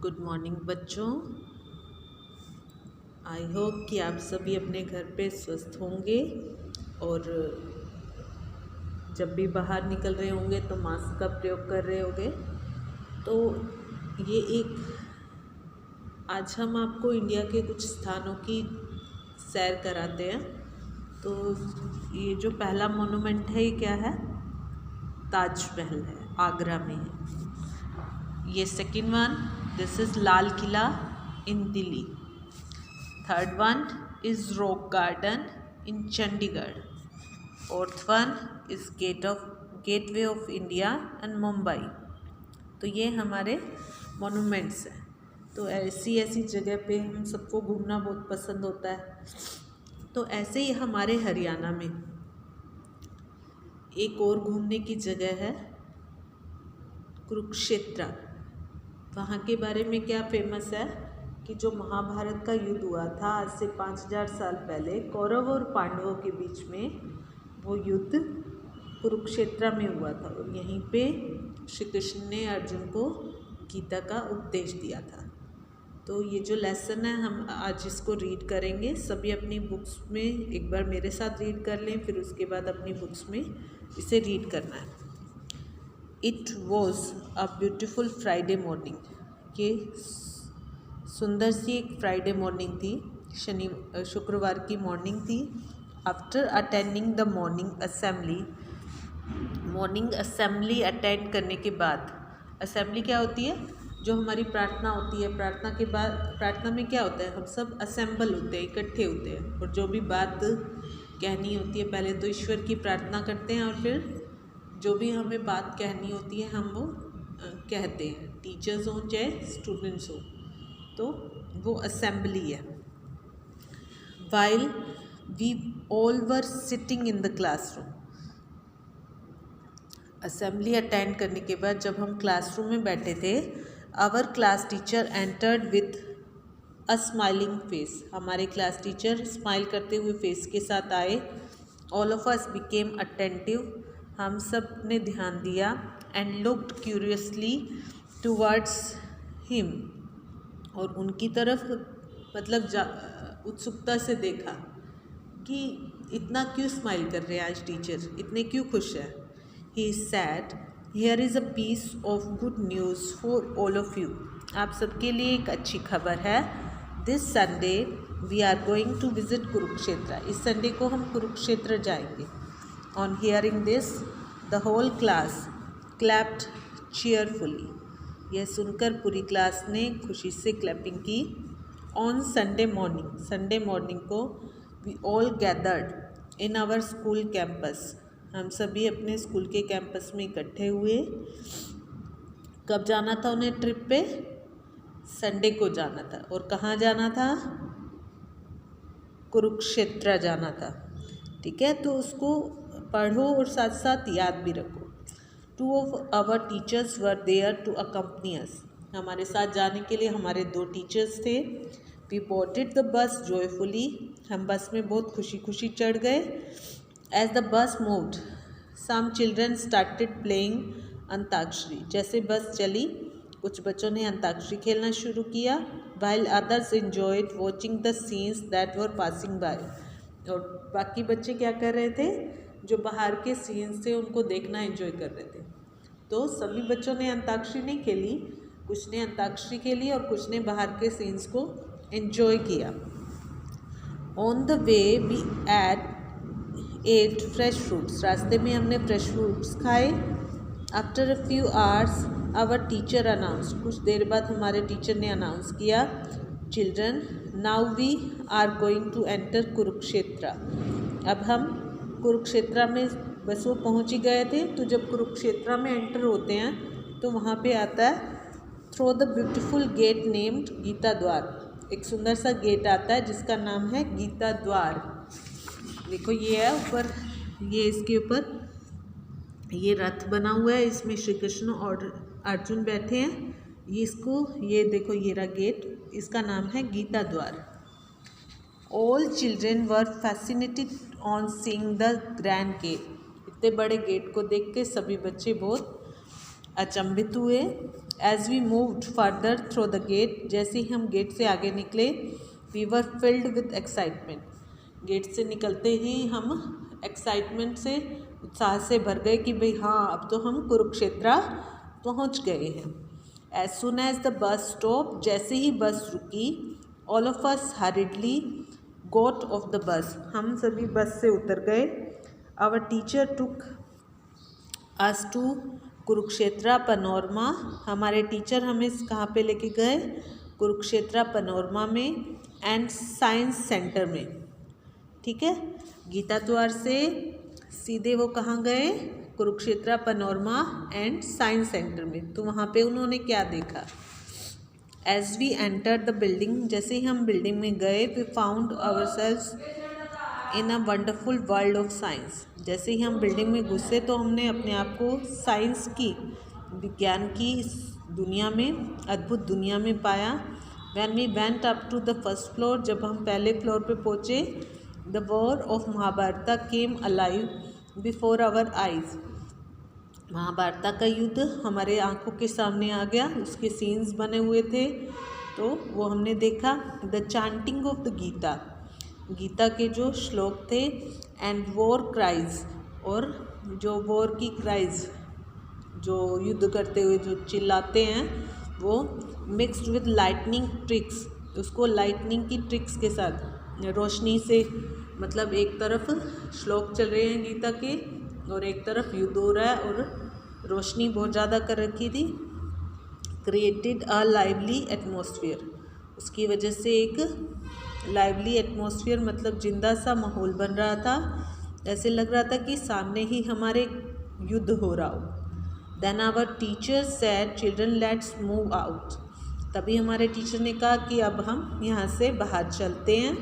Good morning बच्चों। I hope कि आप सभी अपने घर पे स्वस्थ होंगे और जब भी बाहर निकल रहे होंगे तो मास्क का प्रयोग कर रहे होंगे। तो ये एक आज हम आपको इंडिया के कुछ स्थानों की सैर कराते हैं। तो ये जो पहला मोनूमेंट है ये क्या है? ताजमहल है, आगरा में है। ये second one, this is Lal Qila in Delhi. Third one is rock garden in Chandigarh. Fourth one is gateway of India and Mumbai. तो ये हमारे मोनूमेंट्स हैं। तो ऐसी ऐसी जगह पे हम सबको घूमना बहुत पसंद होता है। तो ऐसे ही हमारे हरियाणा में एक और घूमने की जगह है कुरुक्षेत्र। वहाँ के बारे में क्या फेमस है कि जो महाभारत का युद्ध हुआ था आज से 5000 साल पहले कौरव और पांडवों के बीच में, वो युद्ध कुरुक्षेत्र में हुआ था और यहीं पे श्री कृष्ण ने अर्जुन को गीता का उपदेश दिया था। तो ये जो लेसन है हम आज इसको रीड करेंगे। सभी अपनी बुक्स में एक बार मेरे साथ रीड कर लें, फिर उसके बाद अपनी बुक्स में इसे रीड करना है। It was a beautiful Friday morning. ये सुंदर सी एक फ्राइडे मॉर्निंग थी, शुक्रवार की मॉर्निंग थी। After attending the morning assembly attend करने के बाद, असेंबली क्या होती है? जो हमारी प्रार्थना होती है। प्रार्थना के बाद, प्रार्थना में क्या होता है? हम सब असेंबल होते हैं, इकट्ठे होते हैं और जो भी बात कहनी होती है, पहले तो ईश्वर की प्रार्थना करते हैं और फिर जो भी हमें बात कहनी होती है हम वो कहते हैं, टीचर्स हों चाहे स्टूडेंट्स हों। तो वो असेंबली है। While we all were sitting in the classroom. Assembly attend करने के बाद जब हम क्लासरूम में बैठे थे, our class teacher entered with a smiling face. हमारे क्लास टीचर स्माइल करते हुए फेस के साथ आए। All of us became attentive. हम सब ने ध्यान दिया। And looked curiously towards him. और उनकी तरफ मतलब उत्सुकता से देखा कि इतना क्यों स्माइल कर रहे हैं आज टीचर, इतने क्यों खुश है। He said, here is a piece of good news for all of you. आप सबके लिए एक अच्छी खबर है। This Sunday we are going to visit Kurukshetra. इस संडे को हम कुरुक्षेत्र जाएंगे। On hearing this the whole class clapped cheerfully. यह सुनकर पूरी क्लास ने खुशी से क्लैपिंग की। ऑन संडे मॉर्निंग को we all gathered in our school campus. हम सभी अपने स्कूल के कैंपस में इकट्ठे हुए। कब जाना था उन्हें ट्रिप पे? संडे को जाना था। और कहाँ जाना था? कुरुक्षेत्र जाना था। ठीक है, तो उसको पढ़ो और साथ साथ याद भी रखो। 2 of our teachers were there to accompany us. हमारे साथ जाने के लिए हमारे 2 टीचर्स थे। We boarded the bus joyfully. हम बस में बहुत खुशी खुशी चढ़ गए। As the bus moved, some children started playing antakshari. जैसे बस चली कुछ बच्चों ने अंताक्षरी खेलना शुरू किया। While others enjoyed watching the scenes that were passing by. और बाकी बच्चे क्या कर रहे थे? जो बाहर के सीन्स थे उनको देखना एंजॉय कर रहे थे। तो सभी बच्चों ने अंताक्षरी नहीं खेली, कुछ ने अंताक्षरी खेली और कुछ ने बाहर के सीन्स को एंजॉय किया। On the way we ate fresh fruits. रास्ते में हमने फ्रेश फ्रूट्स खाए। After a few hours our teacher announced. कुछ देर बाद हमारे टीचर ने अनाउंस किया, children now we are going to enter Kurukshetra. अब हम कुरुक्षेत्र में, बस वो पहुँच ही गए थे। तो जब कुरुक्षेत्र में एंटर होते हैं तो वहाँ पे आता है through the beautiful gate named Gita Dwar. एक सुंदर सा गेट आता है जिसका नाम है गीता द्वार। देखो ये है ऊपर, ये इसके ऊपर ये रथ बना हुआ है, इसमें श्री कृष्ण और अर्जुन बैठे हैं। ये देखो ये रहा गेट, इसका नाम है Gita Dwar. All children were fascinated on seeing the grand gate. इतने बड़े गेट को देख के सभी बच्चे बहुत अचंभित हुए। As we moved further through the gate, जैसे ही हम गेट से आगे निकले, we were filled with excitement, gate से निकलते ही हम एक्साइटमेंट से, उत्साह से भर गए कि भाई हाँ अब तो हम कुरुक्षेत्र पहुंच गए हैं। As soon as the bus stop, जैसे ही बस रुकी, all of us hurriedly got off the bus, हम सभी बस से उतर गए। Our teacher took us to Kurukshetra panorama, हमारे टीचर हमें कहाँ पे लेके गए, कुरुक्षेत्र पनोरमा में एंड साइंस सेंटर में। ठीक है, गीता द्वार से सीधे वो कहाँ गए, Kurukshetra panorama and science centre में। तो वहाँ पे उन्होंने क्या देखा। As we enter the building, जैसे ही हम बिल्डिंग में गए, we found ourselves in a wonderful world of science, जैसे ही हम बिल्डिंग में घुसे तो हमने अपने आप को साइंस की, विज्ञान की इस दुनिया में, अद्भुत दुनिया में पाया। When we went up to the first floor, जब हम पहले फ्लोर पे पहुँचे, the war of Mahabharata came alive before our eyes, Mahabharata का युद्ध हमारे आंखों के सामने आ गया, उसके सीन्स बने हुए थे, तो वो हमने देखा। The chanting of the Gita, Gita के जो श्लोक थे, एंड वॉर क्राइज, और जो वॉर की क्राइज, जो युद्ध करते हुए जो चिल्लाते हैं, वो मिक्स्ड विद लाइटनिंग ट्रिक्स, उसको लाइटनिंग की ट्रिक्स के साथ, रोशनी से, मतलब एक तरफ श्लोक चल रहे हैं गीता के और एक तरफ युद्ध हो रहा है और रोशनी बहुत ज़्यादा कर रखी थी। क्रिएटेड अ लाइवली एटमॉस्फेयर, उसकी वजह से एक लाइवली एटमॉस्फेयर, मतलब जिंदा सा माहौल बन रहा था, ऐसे लग रहा था कि सामने ही हमारे युद्ध हो रहा हो। Then our teacher said children let's move out, तभी हमारे टीचर ने कहा कि अब हम यहाँ से बाहर चलते हैं।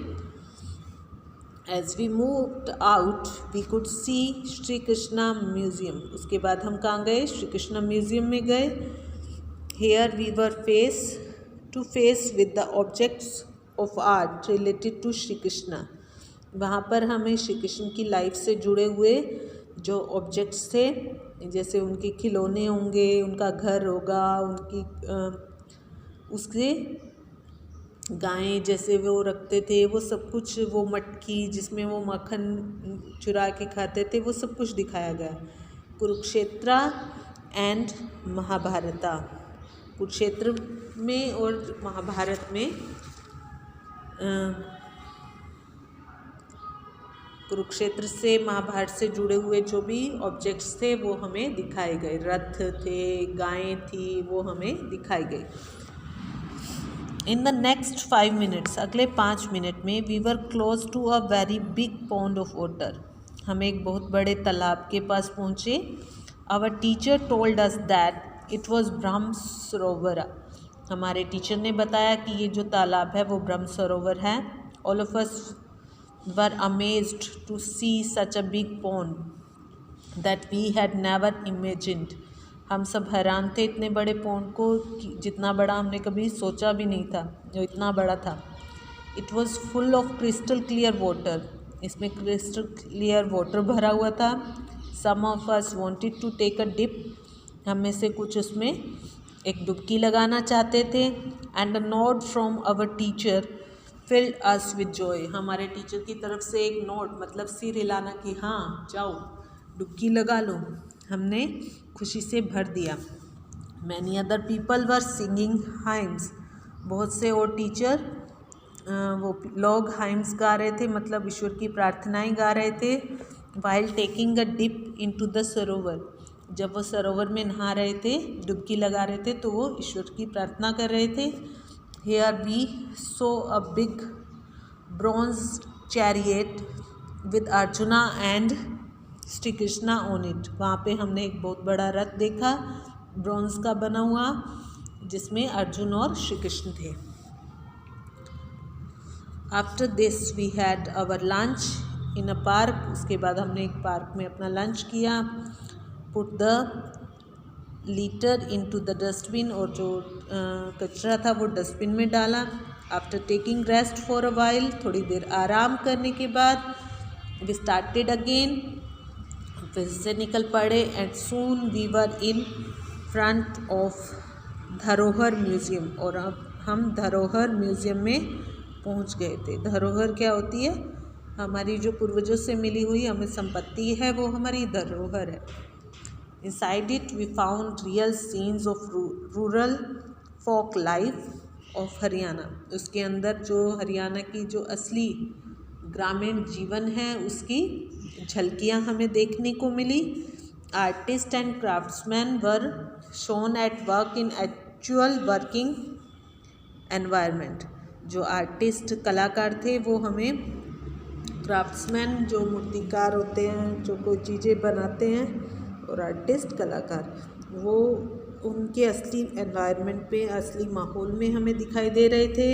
As we moved out we could see Shri Krishna museum, उसके बाद हम कहाँ गए, श्री कृष्णा म्यूजियम में गए। Here we were face to face with the objects of art related to Shri Krishna, वहाँ पर हमें श्री कृष्ण की लाइफ से जुड़े हुए जो ऑब्जेक्ट्स थे, जैसे उनके खिलौने होंगे, उनका घर होगा, उनकी उसके गायें जैसे वो रखते थे, वो सब कुछ, वो मटकी जिसमें वो मक्खन चुरा के खाते थे, वो सब कुछ दिखाया गया। कुरुक्षेत्र एंड महाभारत, कुरुक्षेत्र में और महाभारत में, कुरुक्षेत्र से महाभारत से जुड़े हुए जो भी ऑब्जेक्ट्स थे वो हमें दिखाए गए, रथ थे, गायें थी, वो हमें दिखाई गई। इन द नेक्स्ट 5 मिनट्स, अगले 5 मिनट में, we were close to a very big pond of water, हम एक बहुत बड़े तालाब के पास पहुँचे। Our teacher told us that it was Brahma Sarovar, हमारे टीचर ने बताया कि ये जो तालाब है वो ब्रह्म सरोवर है। All of us were amazed to see such a big pond that we had never imagined, हम सब हैरान थे इतने बड़े पॉन्ड को, जितना बड़ा हमने कभी सोचा भी नहीं था, जो इतना बड़ा था। It was full of crystal clear water, इसमें क्रिस्टल क्लियर वाटर भरा हुआ था। Some of us wanted to take a dip, हम में से कुछ उसमें एक डुबकी लगाना चाहते थे। And a nod from our teacher filled us with joy, हमारे टीचर की तरफ से एक नोड, मतलब सिर हिलाना कि हाँ जाओ डुबकी लगा लो, हमने खुशी से भर दिया। Many other people were singing hymns, बहुत से और टीचर वो लोग हाइम्स गा रहे थे, मतलब ईश्वर की प्रार्थनाएं गा रहे थे। While taking a dip into the sarovar, जब वो सरोवर में नहा रहे थे, डुबकी लगा रहे थे, तो वो ईश्वर की प्रार्थना कर रहे थे। Here we saw a big bronze chariot with Arjuna and Shri Krishna on it, वहाँ पे हमने एक बहुत बड़ा रथ देखा, ब्रॉन्ज का बना हुआ, जिसमें अर्जुन और श्री कृष्ण थे। After this we had our lunch in a park, उसके बाद हमने एक पार्क में अपना लंच किया। Put the litter into the dustbin, और जो कचरा था वो डस्टबिन में डाला। After taking rest for a while, थोड़ी देर आराम करने के बाद, वी स्टार्टेड अगेन, फिर से निकल पड़े। And soon we were in front of Dharohar museum, और अब हम धरोहर म्यूज़ियम में पहुंच गए थे। धरोहर क्या होती है? हमारी जो पूर्वजों से मिली हुई हमें संपत्ति है, वो हमारी धरोहर है। Inside it we found real scenes of rural folk life of Haryana. उसके अंदर जो हरियाणा की जो असली ग्रामीण जीवन है उसकी झलकियाँ हमें देखने को मिली। Artist and craftsman were shown at work in actual working environment. जो आर्टिस्ट कलाकार थे वो हमें, क्राफ्ट्समैन जो मूर्तिकार होते हैं, जो कोई चीज़ें बनाते हैं, और आर्टिस्ट कलाकार वो उनके असली एनवायरनमेंट पे, असली माहौल में हमें दिखाई दे रहे थे।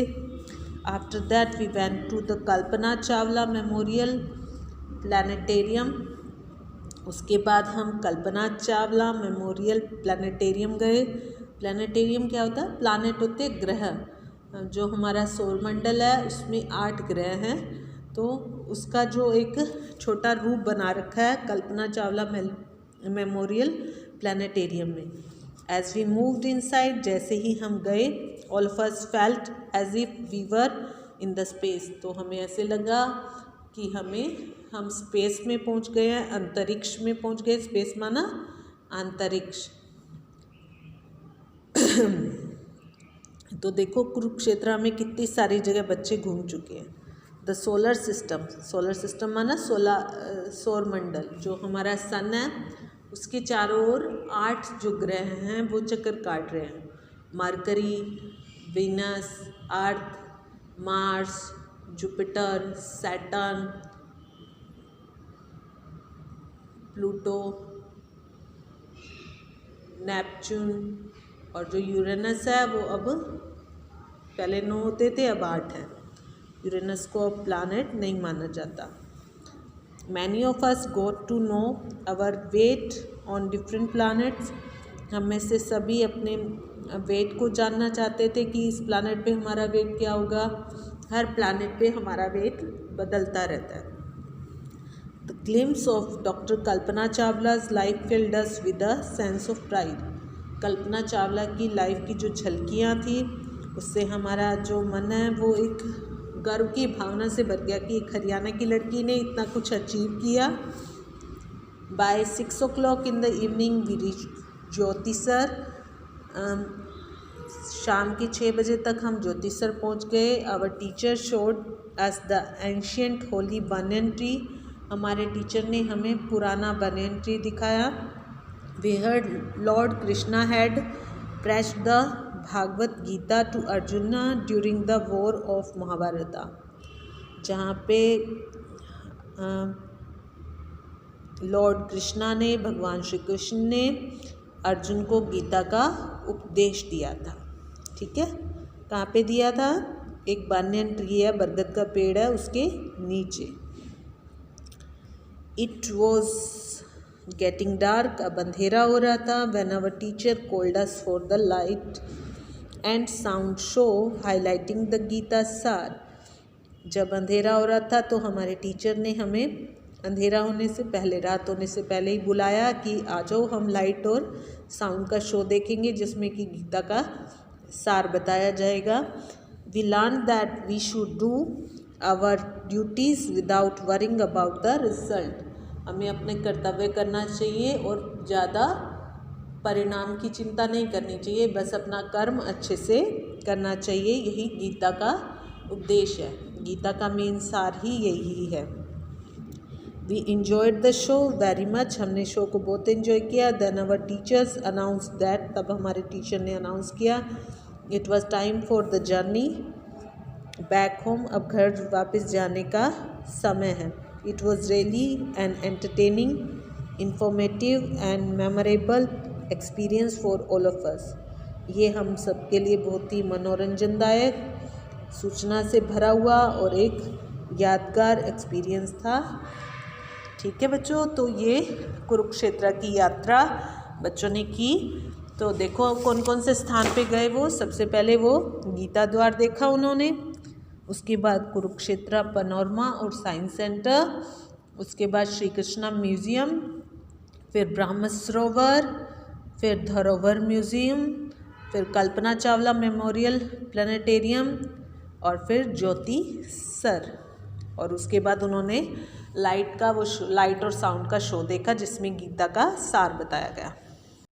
After that we went to the Kalpana Chawla memorial planetarium. उसके बाद हम कल्पना चावला मेमोरियल प्लानिटेरियम गए। प्लानिटेरियम क्या होता है? प्लानेट होते ग्रह। जो हमारा सौरमंडल है उसमें 8 ग्रह हैं, तो उसका जो एक छोटा रूप बना रखा है कल्पना चावला मेमोरियल प्लानिटेरियम में। एज वी मूव्ड इनसाइड, जैसे ही हम गए, all of us felt as if we were in the space. तो हमें ऐसे लगा कि हम स्पेस में पहुंच गए हैं, अंतरिक्ष में पहुंच गए। स्पेस माना अंतरिक्ष। तो देखो कुरुक्षेत्र में कितनी सारी जगह बच्चे घूम चुके हैं। द सोलर सिस्टम माना सौरमंडल। जो हमारा सन है उसके चारों ओर 8 जो ग्रह हैं वो चक्कर काट रहे हैं। Mercury, Venus, Earth, Mars, Jupiter, Saturn, Pluto, Neptune, और जो यूरेनस है वो अब पहले 9 होते थे, अब 8 हैं। यूरेनस को अब प्लैनेट नहीं माना जाता। Many of us got to know our weight on different planets. हम में से सभी अपने वेट को जानना चाहते थे कि इस प्लैनेट पे हमारा वेट क्या होगा। हर प्लैनेट पे हमारा वेट बदलता रहता है। The glimpse of doctor Kalpana Chawla's life filled us with a sense of pride। Kalpana Chawla की लाइफ की जो झलकियाँ थी उससे हमारा जो मन है वो एक गर्व की भावना से भर गया कि एक हरियाणा की लड़की ने इतना कुछ अचीव किया। By 6 o'clock in the evening we reach Jyotisar. शाम के 6 बजे तक हम ज्योतिसर पहुंच गए। Our teacher showed us the ancient holy banyan tree. हमारे टीचर ने हमें पुराना बनियन ट्री दिखाया। We heard lord Krishna had preached the Bhagavad Gita to Arjuna during the war of Mahabharata. जहाँ पे लॉर्ड कृष्णा ने, भगवान श्री कृष्ण ने अर्जुन को गीता का उपदेश दिया था। ठीक है, कहाँ पे दिया था? एक बानियन ट्री है, बरगद का पेड़ है, उसके नीचे। इट वॉज गेटिंग डार्क, अब अंधेरा हो रहा था। When our teacher called us for the light and sound show highlighting the Gita saar. जब अंधेरा हो रहा था तो हमारे टीचर ने हमें अंधेरा होने से पहले, रात होने से पहले ही बुलाया कि आ जाओ, हम लाइट और साउंड का शो देखेंगे जिसमें कि गीता का सार बताया जाएगा। We learn that we should do our duties without worrying about the result. हमें अपने कर्तव्य करना चाहिए और ज़्यादा परिणाम की चिंता नहीं करनी चाहिए, बस अपना कर्म अच्छे से करना चाहिए। यही गीता का उपदेश है। गीता का मेन सार ही यही है। We enjoyed the show very much. हमने शो को बहुत इन्जॉय किया। Then our teachers announce that, तब हमारे टीचर ने अनाउंस किया it was time for the journey back home. अब घर वापस जाने का समय है। It was really an entertaining, informative and memorable experience for all of us. ये हम सब के लिए बहुत ही मनोरंजनदायक, सूचना से भरा हुआ और एक यादगार एक्सपीरियंस था। ठीक है बच्चों, तो ये कुरुक्षेत्र की यात्रा बच्चों ने की। तो देखो कौन कौन से स्थान पे गए वो। सबसे पहले वो गीता द्वार देखा उन्होंने, उसके बाद कुरुक्षेत्र पैनोरमा और साइंस सेंटर, उसके बाद श्री कृष्णा म्यूज़ियम, फिर ब्रह्म सरोवर, फिर धरोहर म्यूज़ियम, फिर कल्पना चावला मेमोरियल प्लानिटेरियम और फिर ज्योति सर। और उसके बाद उन्होंने लाइट और साउंड का शो देखा जिसमें गीता का सार बताया गया।